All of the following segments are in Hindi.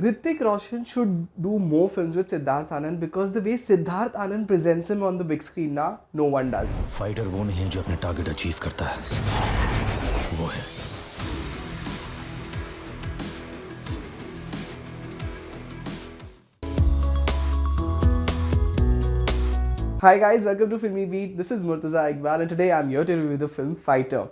Hrithik Roshan should do more films with Siddharth Anand because the way Siddharth Anand presents him on the big screen now, no one does. Fighter वो नहीं है जो अपने टारगेट अचीव करता है, वो है Hi guys, welcome to Filmy Beat. This is Murtaza Iqbal and today I'm here to review the film Fighter.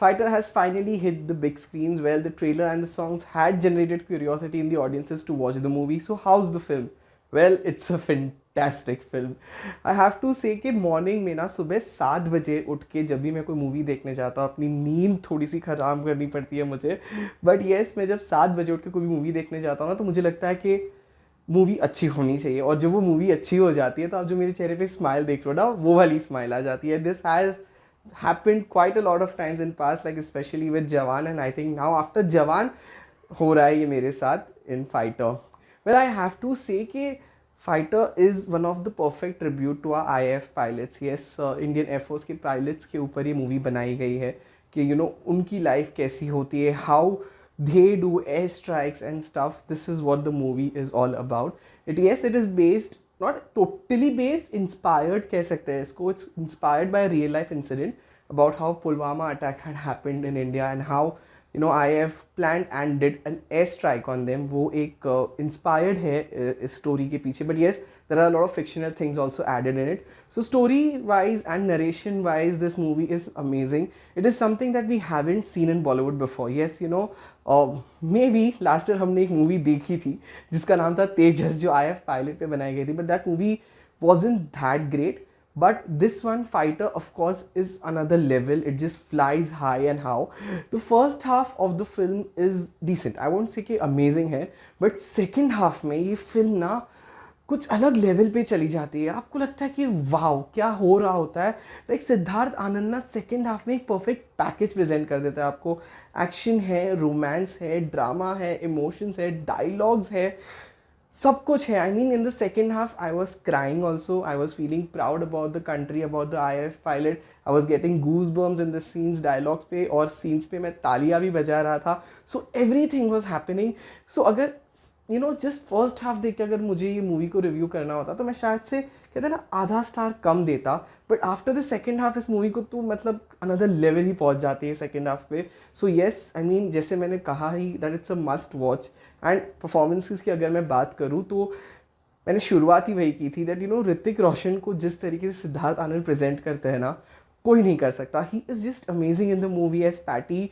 Fighter has finally hit the big screens. Well, the trailer and the songs had generated curiosity in the audiences to watch the movie. So how's the film? Well, it's a fantastic film. I have to say कि मॉर्निंग में ना सुबह 7 बजे उठ के जब भी मैं कोई मूवी देखने जाता हूँ, अपनी नींद थोड़ी सी ख़राब करनी पड़ती है मुझे, बट येस मैं जब 7 बजे उठ के कोई मूवी देखने जाता हूँ ना तो मुझे लगता है कि मूवी अच्छी होनी चाहिए, और जब वो मूवी अच्छी हो जाती है तो आप जो मेरे चेहरे पे स्माइल देख रहे हो ना, वो वाली स्माइल आ जाती है. This has happened quite a lot of times in past, like especially with Jawan, and I think now after Jawan हो रहा है ये मेरे साथ in Fighter. Well, I have to say कि Fighter is one of the perfect tribute to our IAF pilots. Yes, Indian Air Force के pilots के ऊपर ये मूवी बनाई गई है कि you know उनकी लाइफ कैसी होती है, how they do air strikes and stuff. This is what the movie is all about. Yes, it is based, not totally based, inspired कह सकते हैं इसको. It's inspired by a real life incident about how Pulwama attack had happened in India and how you know IF planned and did an air strike on them. वो एक inspired है इस story के पीछे. But yes, there are a lot of fictional things also added in it. So story wise and narration wise, this movie is amazing. It is something that we haven't seen in Bollywood before. Yes, you know, maybe last year हमने एक मूवी देखी थी जिसका नाम था तेजस, जो IF पायलट पे बनाई गई थी, but that movie wasn't that great. But this one, Fighter, of course, is another level. It just flies high. And how the first half of the film is decent. I won't say कि amazing है, but second half में ये film ना कुछ अलग लेवल पे चली जाती है. आपको लगता है कि वाओ क्या हो रहा होता है. लाइक सिद्धार्थ आनंद ना सेकेंड हाफ में एक परफेक्ट पैकेज प्रेजेंट कर देता है आपको. एक्शन है, रोमांस है, ड्रामा है, इमोशंस है, डायलॉग्स है, सब कुछ है. I mean in the second half I was crying also. I was feeling proud about the country, about the IF pilot. I was getting goose bumps in the scenes, dialogues पे और सीन्स पे मैं तालियां भी बजा रहा था. So everything was happening. So अगर you know just first half देख के अगर मुझे ये मूवी को रिव्यू करना होता तो मैं शायद से कहते हैं ना आधा स्टार कम देता. But after the second half इस मूवी को तो मतलब अनदर लेवल ही पहुंच जाती है सेकेंड हाफ पे. सो येस, आई मीन जैसे मैंने कहा ही that it's a must watch. And performances की अगर मैं बात करूँ तो मैंने शुरुआत ही वही की थी that you know Hrithik Roshan को जिस तरीके से सिद्धार्थ आनंद प्रेजेंट करते हैं ना, कोई नहीं कर सकता. He is just amazing in the movie as Patty.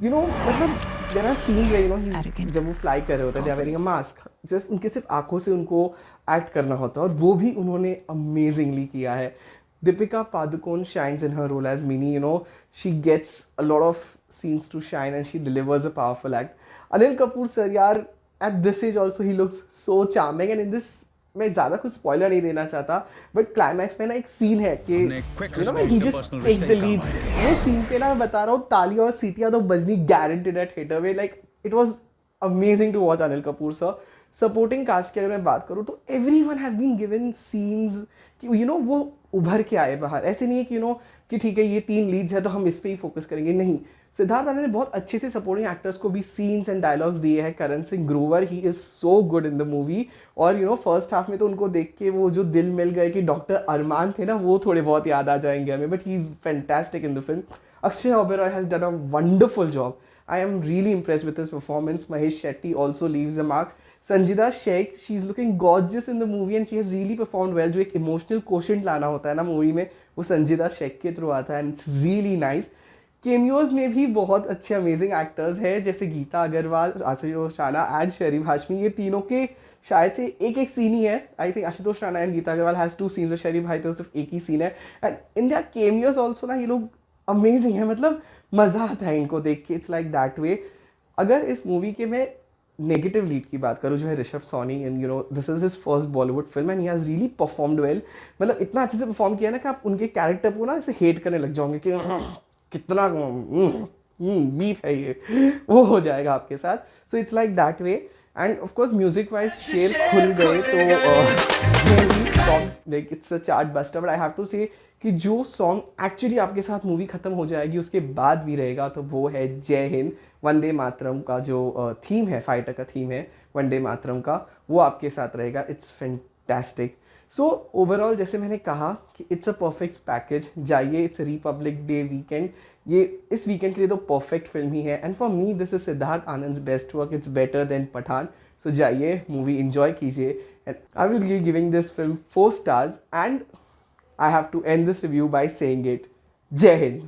You know मतलब there are scenes where you know जब वो फ्लाई कर रहे होते हैं, they are wearing a mask, सिर्फ उनके सिर्फ आंखों से उनको एक्ट करना होता है, और वो भी उन्होंने अमेजिंगली किया है. Deepika Padukone shines in her role as Minni. You know she gets a lot of scenes to shine and she delivers a powerful act. Anil Kapoor sir यार, at this age also he looks so charming. And in this मैं ज़्यादा कुछ स्पॉइलर नहीं देना चाहता, बट क्लाइमैक्स में ना एक सीन है कि you know he just takes the lead. वो सीन पे ना मैं बता रहा हूँ तालियां और सीटियां तो बजनी गारंटेड है थिएटर में. Like it was amazing to watch Anil Kapoor sir. Supporting cast की अगर मैं बात करूँ तो everyone has been given scenes कि यू नो वो उभर के आए बाहर. ऐसे नहीं है कि यू नो कि ठीक है ये 3 लीड्स है तो हम इस पर ही फोकस करेंगे, नहीं. सिद्धार्थ आनंद ने बहुत अच्छे से सपोर्टिंग एक्टर्स को भी सीन्स एंड डायलॉग्स दिए हैं. Karan Singh Grover, he is so good in the movie. और यू नो फर्स्ट हाफ में तो उनको देख के वो जो दिल मिल गए कि डॉक्टर अरमान थे ना, वो थोड़े बहुत याद आ जाएंगे हमें. But he is fantastic in the film. Akshay Oberoi has done a wonderful job. I am really impressed with his performance. Mahesh Shetty also leaves a mark. Sanjida Sheikh, she's looking gorgeous in the movie and she has really performed well. जो एक emotional quotient लाना होता है ना मूवी में, वो संजिदा शेख के थ्रू आता है and it's really nice. केमियोज में भी बहुत अच्छे अमेजिंग एक्टर्स हैं जैसे गीता अग्रवाल, आशुतोष राणा एंड शरीफ हाशमी. ये तीनों के शायद से एक सीन ही है. I think Ashutosh Rana and Geeta Agarwal has 2 scenes और शरीफ भाई तो सिर्फ एक ही सीन है. And in their cameos also ना ये लोग अमेजिंग है. मतलब मज़ा आता है इनको देख के. इट्स लाइक दैट वे. अगर इस मूवी के मैं नेगेटिव लीड की बात करूँ जो है Rishabh Soni, and you know this is his first Bollywood film and he has really performed well. मतलब इतना अच्छे से परफॉर्म किया ना कि आप उनके कैरेक्टर को ना ऐसे हेट करने लग जाओगे कि कितना बीफ है ये, वो हो जाएगा आपके साथ. So it's like that way. And of course music wise शेर खुल गए तो like it's a chartbuster. But I have to say कि जो सॉन्ग एक्चुअली आपके साथ मूवी खत्म हो जाएगी उसके बाद भी रहेगा तो वो है जय हिंद. वंदे मातरम का जो थीम है, फाइटर का थीम है वंदे मातरम का, वो आपके साथ रहेगा. It's fantastic. सो ओवरऑल जैसे मैंने कहा कि इट्स अ परफेक्ट पैकेज. जाइए, इट्स रिपब्लिक डे वीकेंड, ये इस वीकेंड के लिए तो परफेक्ट फिल्म ही है. And for me this is Siddharth Anand best work. It's better than Pathaan. So जाइए, मूवी इंजॉय कीजिए. And I will be giving this film 4 stars. And I have to end this review by saying it. Jai Hind.